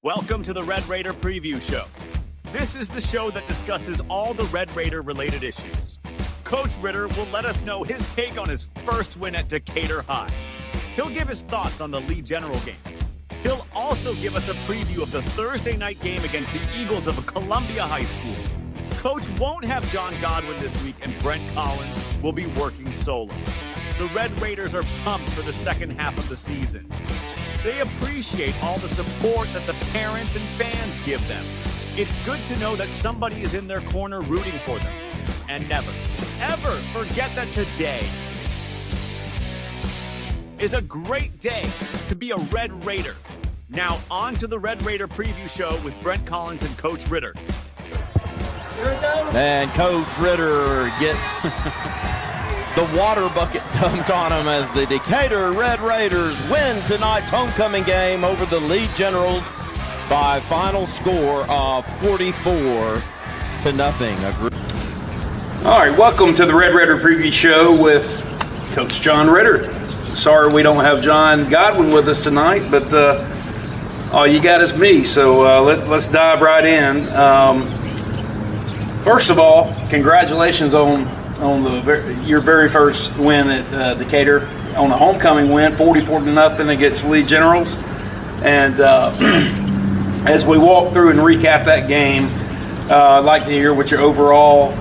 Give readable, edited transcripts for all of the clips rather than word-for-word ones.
Welcome to the Red Raider Preview Show. This is the show that discusses all the Red Raider related issues. Coach Ritter will let us know his take on his first win at Decatur High. He'll give his thoughts on the Lee General game. He'll also give us a preview of the Thursday night game against the Eagles of Columbia High School. Coach won't have John Godwin this week, and Brent Collins will be working solo. The Red Raiders are pumped for the second half of the season. They appreciate all the support that the parents and fans give them. It's good to know that somebody is in their corner rooting for them. And never, ever forget that today is a great day to be a Red Raider. Now on to the Red Raider Preview Show with Brent Collins and Coach Ritter. And Coach Ritter gets the water bucket dumped on him as the Decatur Red Raiders win tonight's homecoming game over the Lee Generals by final score of 44-0. All right, welcome to the Red Raider Preview Show with Coach John Ritter. Sorry we don't have John Godwin with us tonight, but all you got is me, so let's dive right in. First of all, congratulations on your very first win at Decatur, on a homecoming win, 44-0 against Lee Generals. And as we walk through and recap that game, I'd like to hear what your overall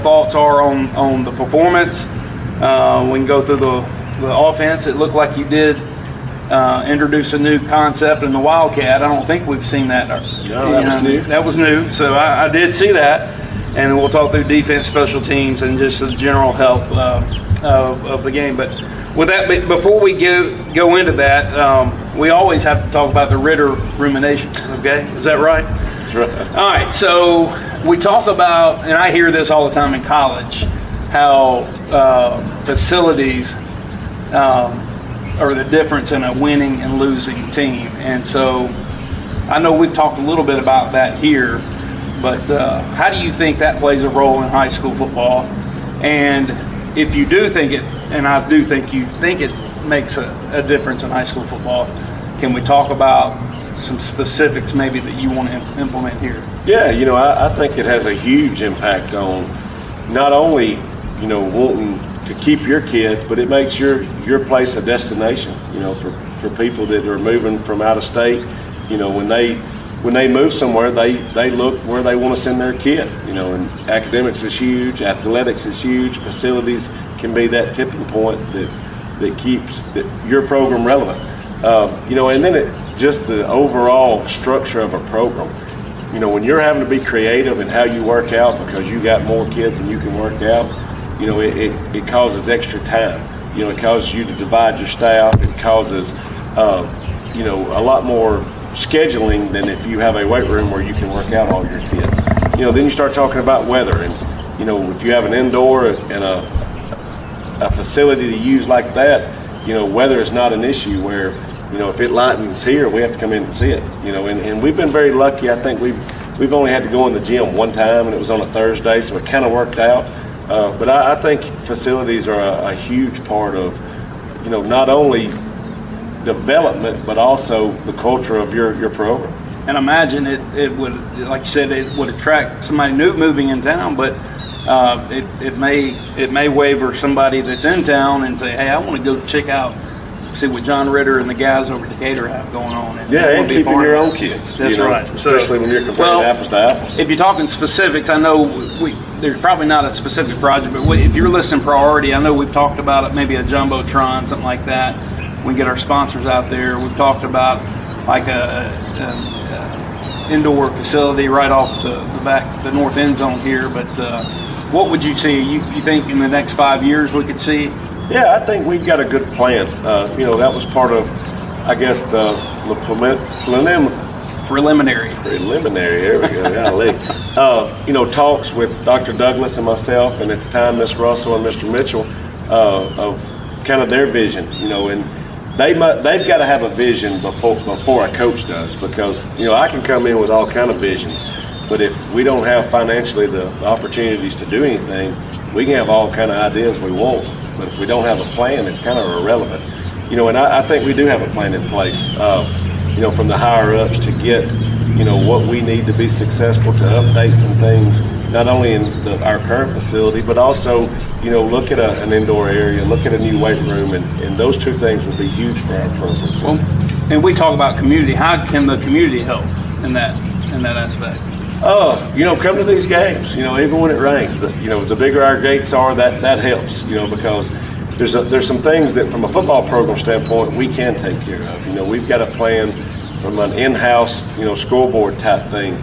thoughts are on the performance. We can go through the offense. It looked like you did introduce a new concept in the Wildcat. I don't think we've seen that. No, that was new. That was new, so I did see that. And we'll talk through defense, special teams, and just the general health of the game. But with that, before we go into that, we always have to talk about the Ritter ruminations, okay? Is that right? That's right. All right, so we talk about, and I hear this all the time in college, how facilities are the difference in a winning and losing team. And so I know we've talked a little bit about that here, but how do you think that plays a role in high school football? And if you do think it, and I do think you think it makes a difference in high school football, can we talk about some specifics maybe that you want to implement here? Yeah, I think it has a huge impact on not only, wanting to keep your kids, but it makes your place a destination, for people that are moving from out of state. When they move somewhere, they look where they want to send their kid, and academics is huge, athletics is huge, facilities can be that tipping point that keeps your program relevant. And then just the overall structure of a program. When you're having to be creative in how you work out because you got more kids than you can work out, it causes extra time. It causes you to divide your staff. It causes, a lot more scheduling than if you have a weight room where you can work out all your kids. Then you start talking about weather, and if you have an indoor and a facility to use like that, weather is not an issue where, if it lightens here, we have to come in and see it. And we've been very lucky. I think we've only had to go in the gym one time, and it was on a Thursday, so it kind of worked out. But I think facilities are a huge part of, not only development, but also the culture of your program. And imagine it would, like you said, it would attract somebody new moving in town, but it may waver somebody that's in town and say, hey, I want to go check out, see what John Ritter and the guys over Decatur have going on. And keeping your own kids. That's right. Especially when you're comparing apples to apples. If you're talking specifics, I know there's probably not a specific project, but if you're listing priority, I know we've talked about it, maybe a Jumbotron, something like that. We get our sponsors out there. We've talked about like a indoor facility right off the north end zone here. But what would you see? You think in the next 5 years we could see? Yeah, I think we've got a good plan. That was part of, I guess, the preliminary. There we go. Talks with Dr. Douglas and myself, and at the time Miss Russell and Mr. Mitchell, of kind of their vision. And they've got to have a vision before a coach does, because I can come in with all kind of visions, but if we don't have financially the opportunities to do anything, we can have all kind of ideas we want, but if we don't have a plan, it's kind of irrelevant. And I think we do have a plan in place. from the higher ups to get, what we need to be successful, to update some things, not only in our current facility, but also, look at an indoor area, look at a new weight room, and those two things will be huge for our program. Well, and we talk about community. How can the community help in that aspect? Come to these games, even when it rains. The bigger our gates are, that helps, because there's some things that from a football program standpoint we can take care of. We've got a plan from an in-house, scoreboard type thing,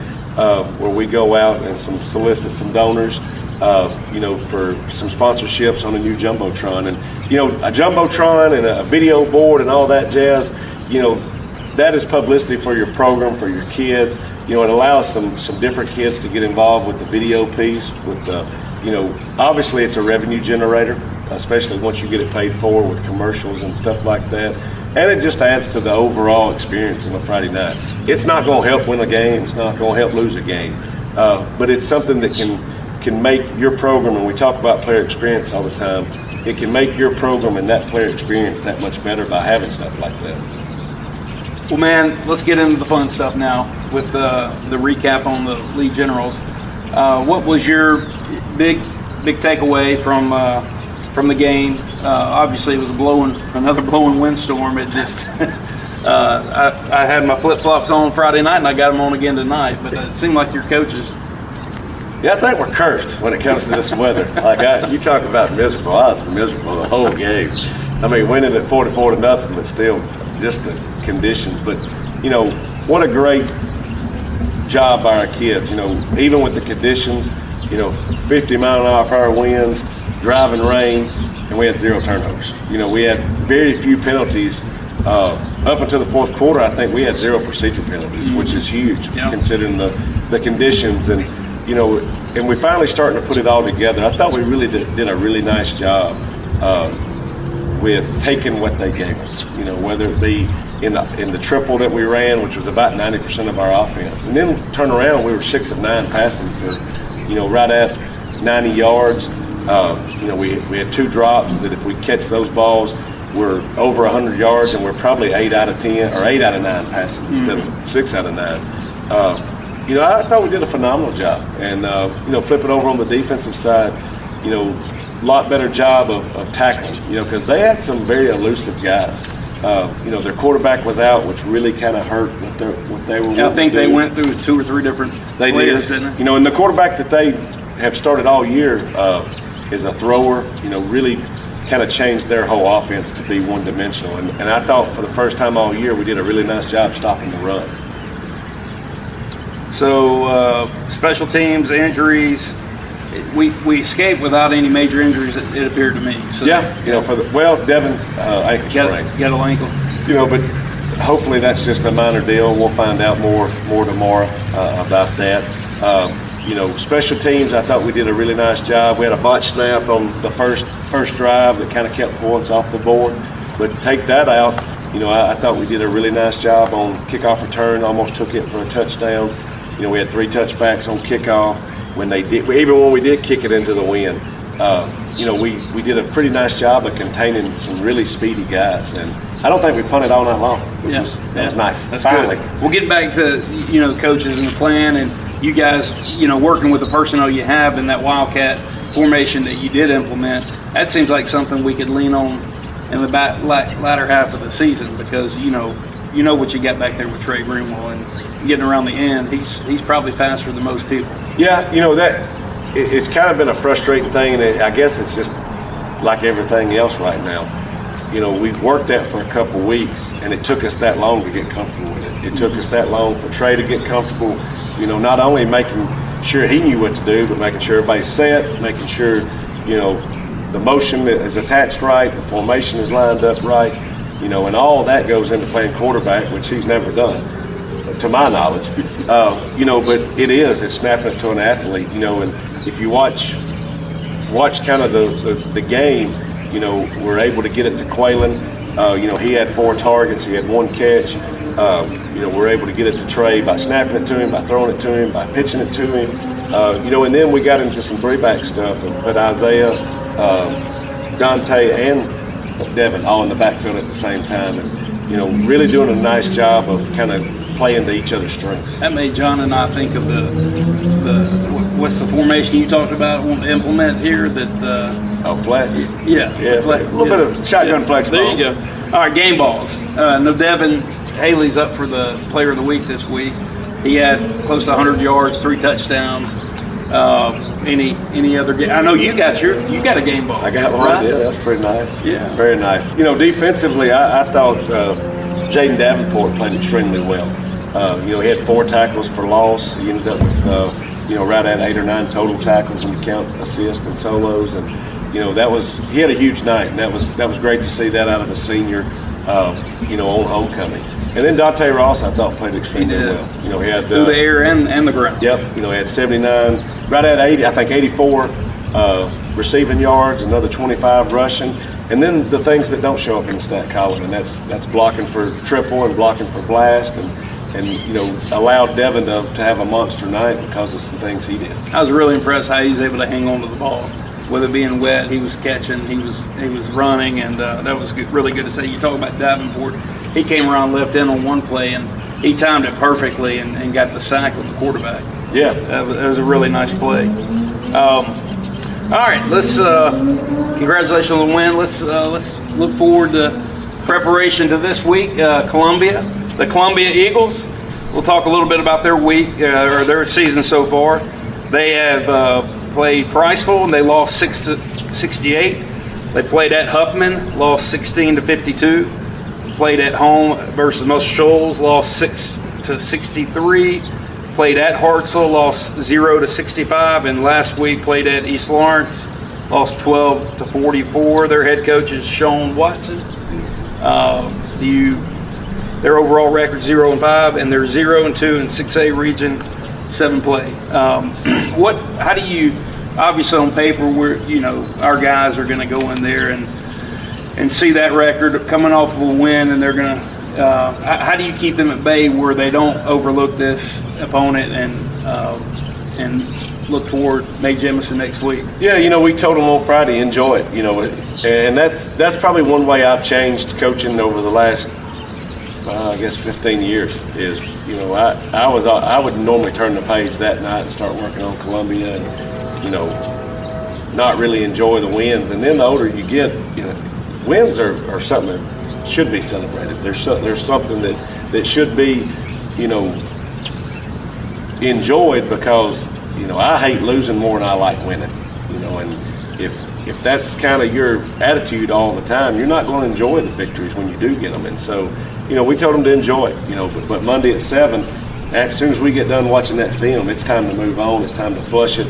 where we go out and solicit some donors, for some sponsorships on a new Jumbotron. And, a Jumbotron and a video board and all that jazz, that is publicity for your program, for your kids. It allows some different kids to get involved with the video piece. With obviously it's a revenue generator, especially once you get it paid for with commercials and stuff like that. And it just adds to the overall experience on a Friday night. It's not going to help win a game. It's not going to help lose a game. But it's something that can make your program, and we talk about player experience all the time, it can make your program and that player experience that much better by having stuff like that. Well, man, let's get into the fun stuff now with the recap on the League Generals. What was your big takeaway from the game? Obviously, it was another blowing windstorm. It just I had my flip-flops on Friday night, and I got them on again tonight. But it seemed like your coaches. Yeah, I think we're cursed when it comes to this weather. You talk about miserable. I was miserable the whole game. I mean, winning at 44-0, but still just the conditions. But what a great job by our kids. Even with the conditions, 50-mile-an-hour winds, driving rain, and we had 0 turnovers. We had very few penalties. Up until the fourth quarter, I think we had 0 procedure penalties, which is huge considering the conditions. And and we finally starting to put it all together. I thought we really did a really nice job with taking what they gave us. Whether it be in the triple that we ran, which was about 90% of our offense, and then turn around, we were 6 of 9 passing for right at 90 yards. We had 2 drops that if we catch those balls, we're over 100 yards, and we're probably 8 out of 10 or 8 out of 9 passing instead of 6 out of 9. I thought we did a phenomenal job, and flipping over on the defensive side, a lot better job of tackling, because they had some very elusive guys. Their quarterback was out, which really kind of hurt what they were. Yeah, I think they went through 2 or 3 different players, didn't they? And the quarterback that they have started all year is a thrower. Really kind of changed their whole offense to be one-dimensional. And I thought for the first time all year we did a really nice job stopping the run. So special teams, injuries, we escaped without any major injuries, it appeared to me. So, yeah, Devin's ankle sprain. Got an ankle. But hopefully that's just a minor deal. We'll find out more tomorrow about that. Special teams, I thought we did a really nice job. We had a botch snap on the first drive that kind of kept points off the board. But take that out, I thought we did a really nice job on kickoff return, almost took it for a touchdown. We had 3 touchbacks on kickoff. Even when we did kick it into the wind, we did a pretty nice job of containing some really speedy guys. And I don't think we punted all night long, which was nice. That's finally good. We'll get back to coaches and the plan, and you guys working with the personnel you have in that Wildcat formation that you did implement. That seems like something we could lean on in the latter half of the season, because you know what you got back there with Trey Greenwell, and getting around the end, he's probably faster than most people. Yeah, that it's kind of been a frustrating thing, and I guess it's just like everything else right now. We've worked that for a couple weeks, and it took us that long to get comfortable with it. It took us that long for Trey to get comfortable, not only making sure he knew what to do, but making sure everybody's set, making sure, the motion is attached right, the formation is lined up right, and all that goes into playing quarterback, which he's never done, to my knowledge. But it's snapping it to an athlete, and if you watch kind of the game, we're able to get it to Quaylen. He had 4 targets, he had 1 catch. We're able to get it to Trey by snapping it to him, by throwing it to him, by pitching it to him. And then we got into some 3-back stuff and put Isaiah, Dante, and Devin all in the backfield at the same time. And really doing a nice job of kind of playing to each other's strengths. That made John and I think of what's the formation you talked about want to implement here? Flex. Yeah, flex. A little bit of shotgun flex ball. There you go. All right, game balls. No, Devin Haley's up for the Player of the Week this week. He had close to 100 yards, 3 touchdowns. Any other game? I know you got a game ball. I got one. Right? Yeah, that's pretty nice. Yeah, very nice. Defensively, I thought Jaden Davenport played extremely well. He had 4 tackles for loss. He ended up with right at 8 or 9 total tackles when you count assists and solos, and he had a huge night, and that was great to see that out of a senior, on homecoming. And then Dante Ross, I thought, played extremely well. He had through the air and the ground. Yep. He had 79, right at 80, I think 84 receiving yards, another 25 rushing, and then the things that don't show up in the stat column, and that's blocking for triple and blocking for blast, and allowed Devin to have a monster night because of some things he did. I was really impressed how he was able to hang on to the ball. With it being wet, he was catching, he was running, and that was really good to see. You talk about Davenport. He came around left in on one play, and he timed it perfectly and got the sack with the quarterback. Yeah. That was a really nice play. All right, let's congratulations on the win. Let's look forward to preparation to this week. Columbia, the Columbia Eagles. We'll talk a little bit about their week or their season so far. They have played Priceville, and they lost 6-68. They played at Huffman, lost 16-52. Played at home versus Muscle Shoals, lost 6-63. Played at Hartselle, lost 0-65, and last week played at East Lawrence, lost 12-44. Their head coach is Sean Watson. Their overall record 0-5, and they're 0-2 in 6A region, 7 play. How do you? Obviously, on paper, our guys are going to go in there and see that record coming off of a win, and they're going to. How do you keep them at bay where they don't overlook this opponent and look toward May Jemison next week? Yeah, we told them on Friday, enjoy it, and that's probably one way I've changed coaching over the last, I guess 15 years is, I would normally turn the page that night and start working on Columbia and, not really enjoy the wins. And then the older you get, wins are something that should be celebrated. There's something that should be, enjoyed because, I hate losing more than I like winning, and if that's kind of your attitude all the time, you're not going to enjoy the victories when you do get them. And so, we told them to enjoy it, but Monday at 7, as soon as we get done watching that film, it's time to move on. It's time to flush it,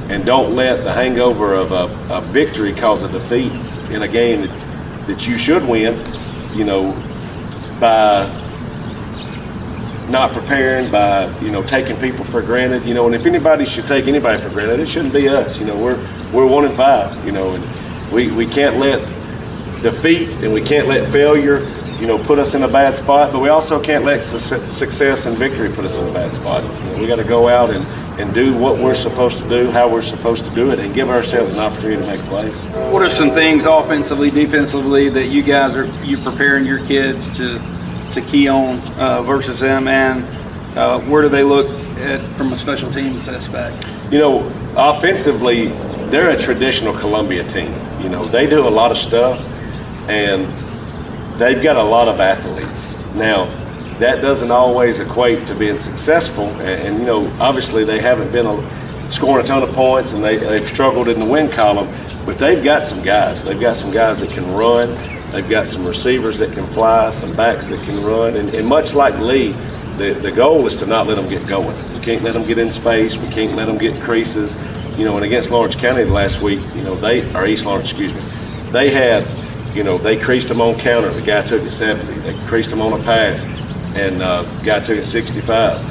and don't let the hangover of a victory cause a defeat in a game that you should win, by not preparing, by, taking people for granted, and if anybody should take anybody for granted, it shouldn't be us. We're 1-5, and we can't let defeat and we can't let failure, put us in a bad spot, but we also can't let success and victory put us in a bad spot. We got to go out and do what we're supposed to do, how we're supposed to do it, and give ourselves an opportunity to make plays. What are some things offensively, defensively that you guys you preparing your kids to key on versus them, and where do they look at from a special teams aspect? Offensively, they're a traditional Columbia team. They do a lot of stuff, and they've got a lot of athletes. Now, that doesn't always equate to being successful, and obviously they haven't been scoring a ton of points, and they've struggled in the win column, but they've got some guys. They've got some guys that can run. They've got some receivers that can fly, some backs that can run, and much like Lee, the goal is to not let them get going. We can't let them get in space. We can't let them get creases. And against Lawrence County last week, East Lawrence, they had, they creased them on counter. The guy took it 70. They creased them on a pass, and the guy took it 65.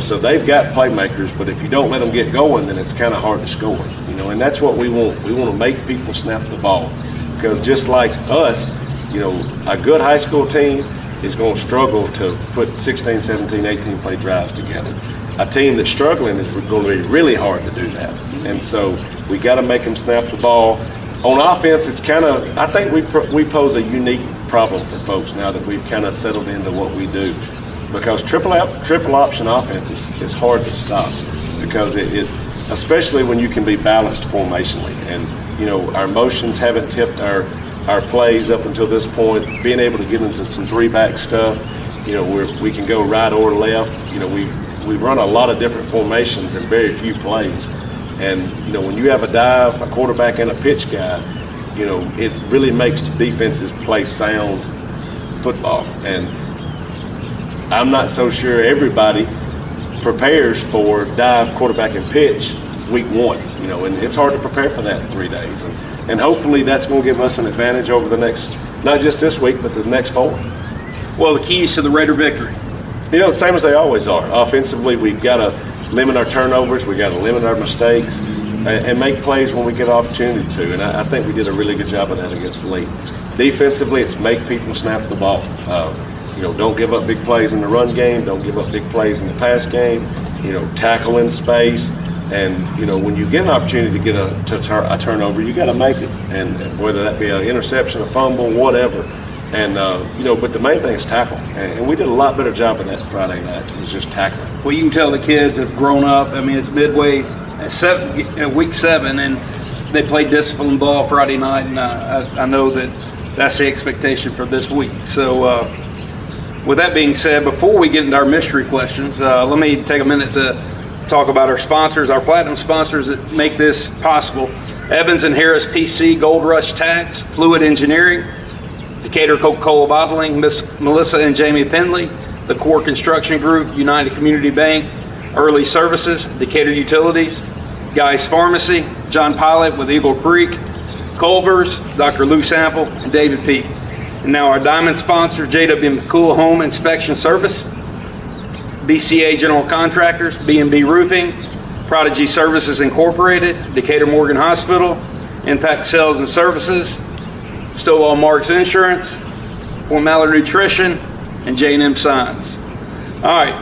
So they've got playmakers, but if you don't let them get going, then it's kind of hard to score. And that's what we want. We want to make people snap the ball, because just like us, a good high school team is going to struggle to put 16, 17, 18 play drives together. A team that's struggling is going to be really hard to do that. And so we got to make them snap the ball. On offense, it's kind of, I think we pose a unique problem for folks now that we've kind of settled into what we do. Because triple option offense is hard to stop, because it especially when you can be balanced formationally. And, our motions haven't tipped our plays up until this point. Being able to get into some three-back stuff, we can go right or left. We've run a lot of different formations in very few plays. And, when you have a dive, a quarterback, and a pitch guy, it really makes defenses play sound football. And I'm not so sure everybody prepares for dive, quarterback, and pitch week one, and it's hard to prepare for that in 3 days. And hopefully that's going to give us an advantage over the next, not just this week, but the next 4. Well, the keys to the Raider victory. The same as they always are. Offensively, we've got to limit our turnovers, we've got to limit our mistakes, and make plays when we get opportunity to. And I think we did a really good job of that against Lee. Defensively, it's make people snap the ball. Don't give up big plays in the run game. Don't give up big plays in the pass game. Tackle in space. And, when you get an opportunity to get a turnover, you got to make it. And whether that be an interception, a fumble, whatever. And, but the main thing is tackle. And we did a lot better job of that Friday night. It was just tackling. Well, you can tell the kids have grown up. I mean, it's midway at week 7, and they played disciplined ball Friday night. And I know that's the expectation for this week. So, with that being said, before we get into our mystery questions, let me take a minute to talk about our sponsors, our platinum sponsors that make this possible. Evans and Harris PC, Gold Rush Tax, Fluid Engineering, Decatur Coca-Cola Bottling, Miss Melissa and Jamie Penley, the Core Construction Group, United Community Bank, Early Services, Decatur Utilities, Guy's Pharmacy, John Pilot with Eagle Creek, Culver's, Dr. Lou Sample, and David Peak. And now our diamond sponsor, JW McCool Home Inspection Service, BCA General Contractors, B&B Roofing, Prodigy Services Incorporated, Decatur Morgan Hospital, Impact Sales and Services, Stovall Marks Insurance, Fort Mallard Nutrition, and J&M Signs. All right,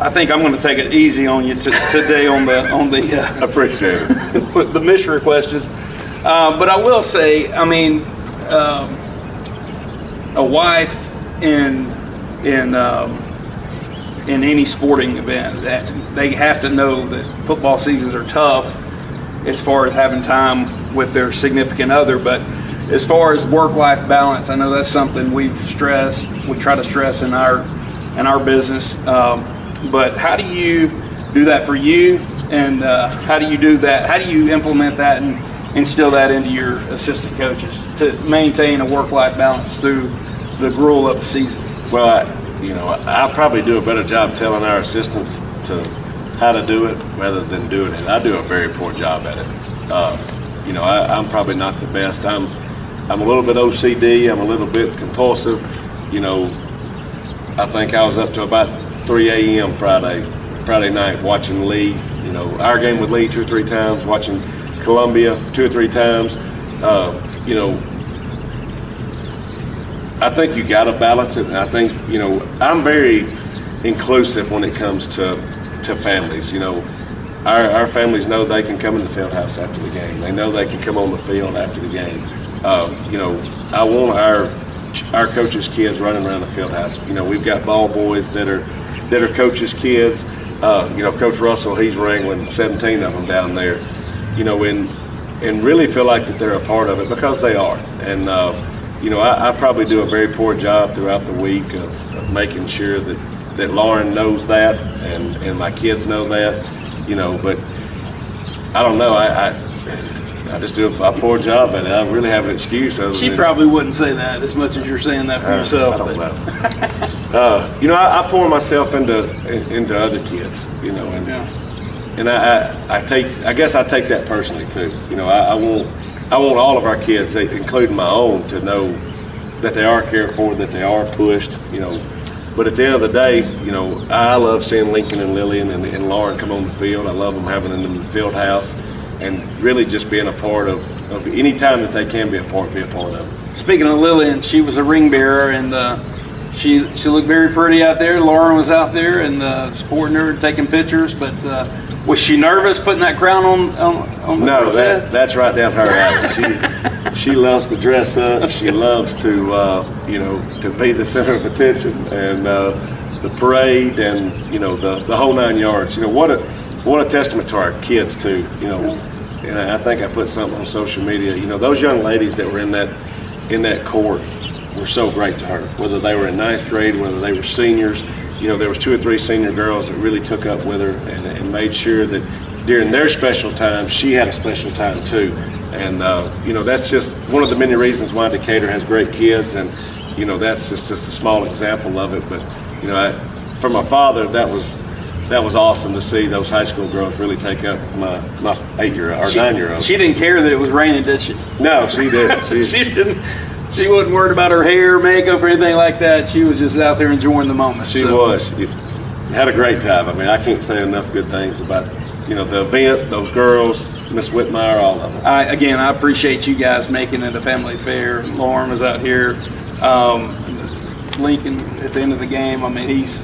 I think I'm going to take it easy on you today on the I appreciate it. the mystery questions. But I will say, I mean, a wife in any sporting event, that they have to know that football seasons are tough as far as having time with their significant other. But as far as work-life balance, I know that's something we try to stress in our business. But how do you do that for you, and how do you do that? How do you implement that and instill that into your assistant coaches to maintain a work-life balance through the gruel of the season? Well, I'll probably do a better job telling our assistants how to do it rather than doing it. I do a very poor job at it. I'm probably not the best. I'm a little bit OCD. I'm a little bit compulsive. I think I was up to about 3 a.m. Friday night watching Lee. Our game with Lee 2 or 3 times, watching Columbia 2 or 3 times. I think you got to balance it. And I think, I'm very inclusive when it comes to families. Our families know they can come in the field house after the game. They know they can come on the field after the game. I want our coaches' kids running around the field house. We've got ball boys that are coaches' kids. Coach Russell, he's wrangling 17 of them down there. And really feel like that they're a part of it, because they are. And I probably do a very poor job throughout the week of making sure that Lauren knows that and my kids know that, but I don't know. I just do a poor job at it. I don't really have an excuse. She probably wouldn't say that as much as you're saying that for yourself. I don't know. I pour myself into other kids, and I guess I take that personally too. I want all of our kids, including my own, to know that they are cared for, that they are pushed, But at the end of the day, I love seeing Lincoln and Lillian and Lauren come on the field. I love them having them in the field house, and really just being a part of any time that they can be a part of it. Speaking of Lillian, she was a ring bearer, and she looked very pretty out there. Lauren was out there and supporting her, taking pictures. But Was she nervous putting that crown on the No, girl's head? that's right down her alley. She loves to dress up. She loves to to be the center of attention, and the parade, and the whole 9 yards. What a testament to our kids too. And I think I put something on social media. Those young ladies that were in that court were so great to her. Whether they were in 9th grade, whether they were seniors. There was 2 or 3 senior girls that really took up with her and made sure that during their special time, she had a special time too. And that's just one of the many reasons why Decatur has great kids. And that's just a small example of it. But for my father, that was awesome to see those high school girls really take up my 8-year-old or 9-year-old. She didn't care that it was raining, did she? No, she didn't. She didn't. She wasn't worried about her hair, makeup, or anything like that. She was just out there enjoying the moment. She was. She had a great time. I mean, I can't say enough good things about the event, those girls, Miss Whitmire, all of them. I appreciate you guys making it a family affair. Lauren was out here. Lincoln at the end of the game. I mean, he's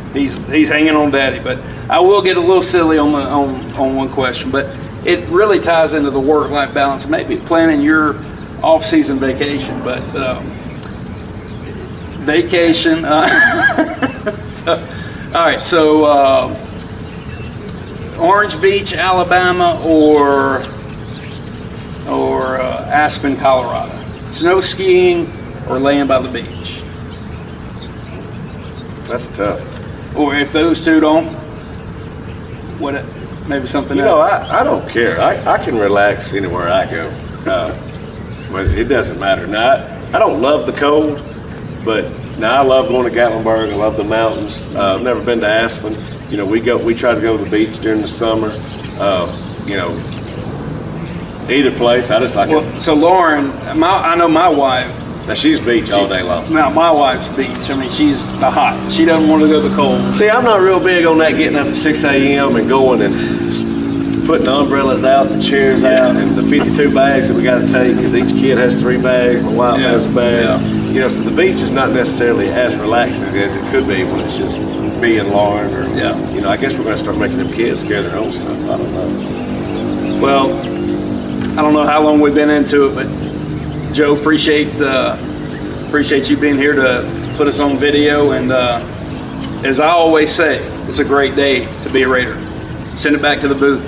hanging on Daddy. But I will get a little silly on one question, but it really ties into the work-life balance. Maybe planning your off-season vacation, but vacation. All right, so Orange Beach, Alabama, or Aspen, Colorado. Snow skiing or laying by the beach. That's tough. Or if those two don't, maybe something else. I don't care. I can relax anywhere I go. But it doesn't matter. Now, I don't love the cold, but I love going to Gatlinburg. I love the mountains. I've never been to Aspen. We try to go to the beach during the summer. Either place. I just like it. So Lauren, I know my wife. Now, she's beach all day long. Now, my wife's beach. I mean, she's the hot. She doesn't want to go to the cold. See, I'm not real big on that getting up at 6 a.m. and going and putting the umbrellas out, the chairs out, and the 52 bags that we got to take, because each kid has 3 bags, my wife has a bag. Yeah. So the beach is not necessarily as relaxing as it could be when it's just me and Lauren, or I guess we're going to start making them kids carry their own stuff. I don't know. Well, I don't know how long we've been into it, but Joe, appreciate you being here to put us on video. And as I always say, it's a great day to be a Raider. Send it back to the booth.